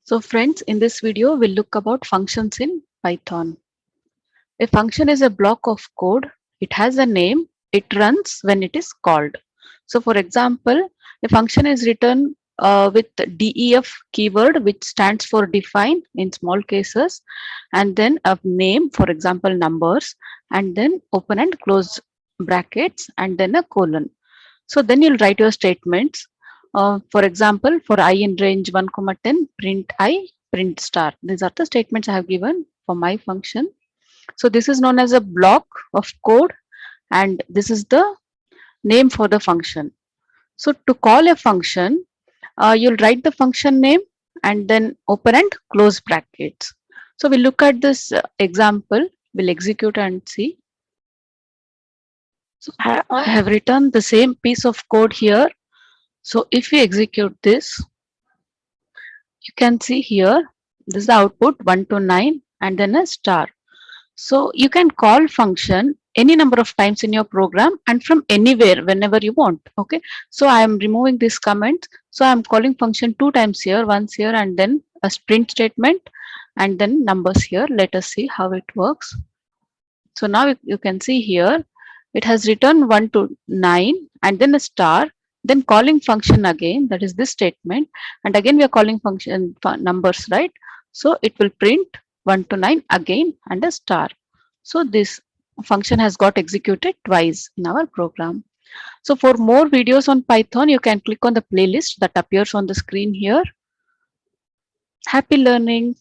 So friends, in this video, we'll look about functions in Python. A function is a block of code. It has a name. It runs when it is called. So for example, a function is written with def keyword, which stands for define in small cases, and then a name, for example, numbers, and then open and close brackets, and then a colon. So then you'll write your statements. For example, for I in range 1, 10, print I, print star. These are the statements I have given for my function. So this is known as a block of code, and this is the name for the function. So to call a function, you'll write the function name and then open and close brackets. So we'll look at this example. We'll execute and see. So I have written the same piece of code here. So if we execute this, you can see here, this is the output 1 to 9 and then a star. So you can call function any number of times in your program and from anywhere whenever you want. Okay. So I am removing this comment. So I'm calling function 2 times here, once here, and then a print statement and then numbers here. Let us see how it works. So now you can see here, it has written 1 to 9 and then a star, then calling function again, that is this statement, and again we are calling function numbers, right? So it will print 1 to 9 again and a star. So this function has got executed twice in our program. So for more videos on Python, you can click on the playlist that appears on the screen here. Happy learning.